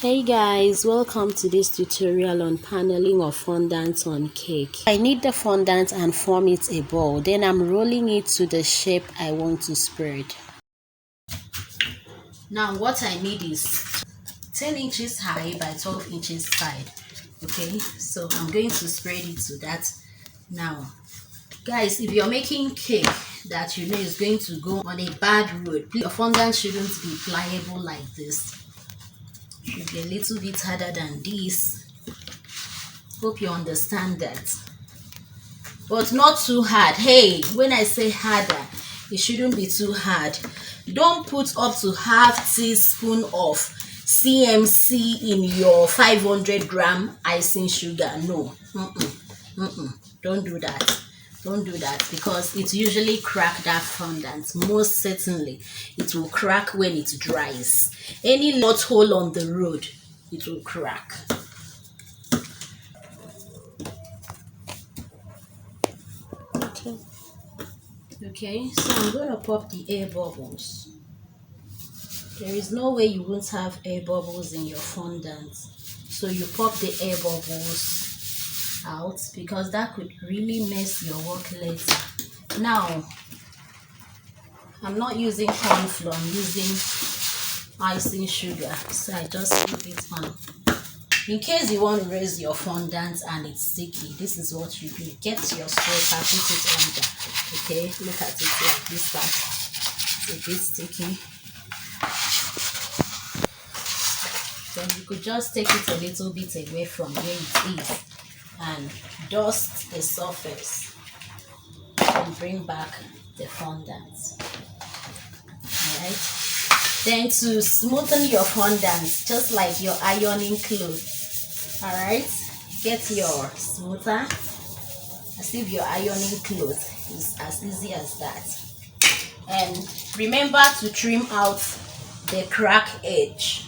Hey guys, welcome to this tutorial on paneling of fondant on cake. I need the fondant and form it a ball. Then I'm rolling it to the shape I want to spread. Now what I need is 10 inches high by 12 inches wide. Okay, so I'm going to spread it to that. Now guys, if you're making cake that you know is going to go on a bad road, your fondant shouldn't be pliable like this. It should be a little bit harder than this. Hope you understand that. But not too hard. Hey, when I say harder, it shouldn't be too hard. Don't put up to half teaspoon of CMC in your 500-gram icing sugar. No. Don't do that. Don't do that because it usually crack that fondant. Most certainly, it will crack when it dries. Any lot hole on the road, it will crack. Okay, so I'm going to pop the air bubbles. There is no way you won't have air bubbles in your fondant. So you pop the air bubbles out because that could really mess your work later. Now, I'm not using corn flour, I'm using icing sugar. So I just put it on. In case you want to raise your fondant and it's sticky, this is what you do. Get your scraper, put it under. Okay, look at it like this part. It's a bit sticky. Then you could just take it a little bit away from where it is and dust the surface and bring back the fondant. Alright. Then to smoothen your fondant, just like your ironing clothes. Alright, get your smoother as if you're ironing clothes. It's as easy as that. And remember to trim out the crack edge.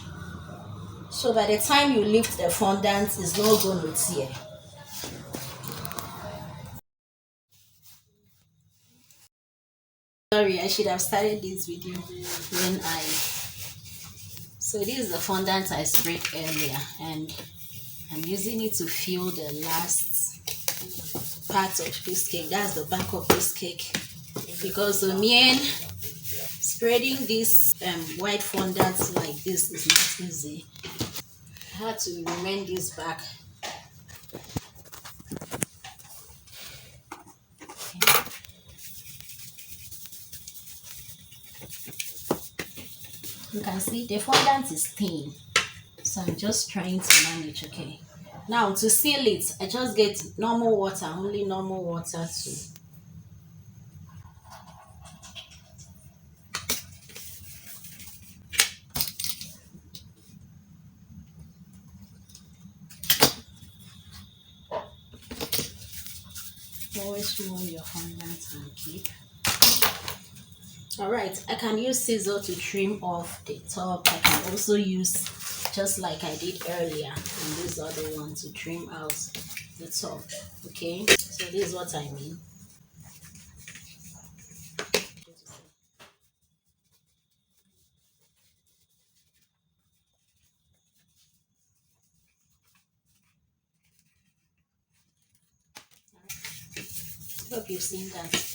So by the time you lift the fondant, it's not going to tear. Sorry, I should have started this video when so this is the fondant I sprayed earlier and I'm using it to fill the last part of this cake. That's the back of this cake. Because the mere spreading this white fondant like this is not easy. I had to remain this back. You can see the fondant is thin, so I'm just trying to manage. Okay, now to seal it, I just get normal water, only normal water to always roll your fondant and keep. Alright, I can use scissor to trim off the top. I can also use, just like I did earlier, and this other one to trim out the top. Okay, so this is what I mean. Hope you've seen that.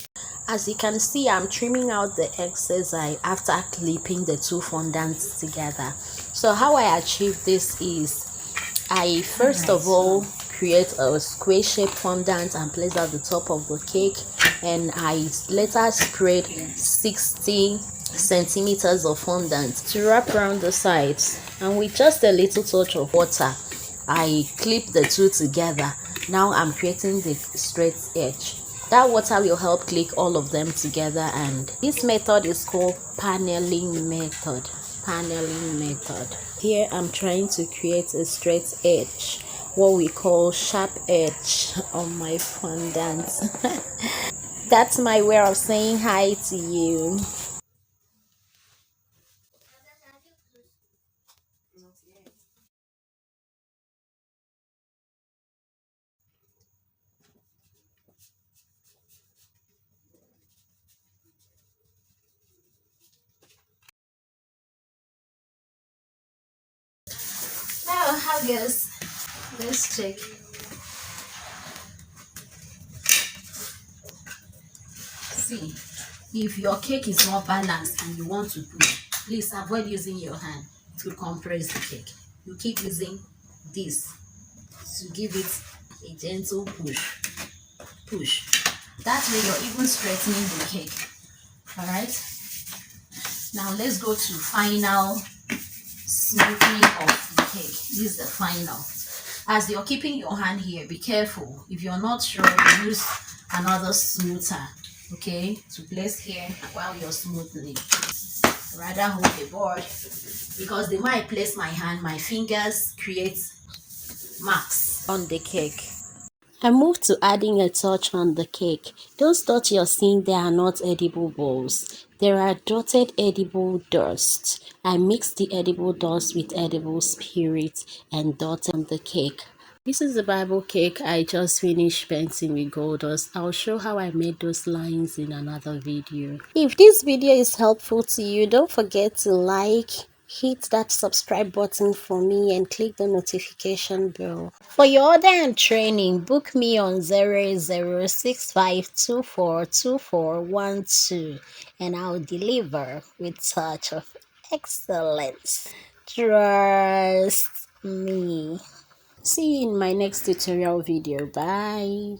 As you can see, I'm trimming out the excess after clipping the two fondants together. So how I achieve this is I first of all create a square shaped fondant and place at the top of the cake, and I later spread 60 centimeters of fondant to wrap around the sides, and with just a little touch of water I clip the two together. Now I'm creating the straight edge. That water will help click all of them together, and this method is called paneling method. Here I'm trying to create a straight edge, what we call sharp edge on my fondant. That's my way of saying hi to you. now guys, let's check. See, if your cake is not balanced and you want to push, please avoid using your hand to compress the cake. You keep using this to give it a gentle push. That way you're even straightening the cake. All right, now let's go to final smoothing of the cake. This is the final. As you're keeping your hand here, be careful. If you're not sure, use another smoother, okay, to place here while you're smoothing. Rather hold the board, because the more I place my hand, my fingers create marks on the cake. I moved to adding a touch on the cake. Those dots you're seeing there are not edible balls. There are dotted edible dust. I mixed the edible dust with edible spirit and dotted on the cake. This is the Bible cake I just finished painting with gold dust. I'll show how I made those lines in another video. If this video is helpful to you, don't forget to like, hit that subscribe button for me and click the notification bell. For your order and training, book me on 0065242412 and I'll deliver with touch of excellence. Trust me. See you in my next tutorial video. Bye.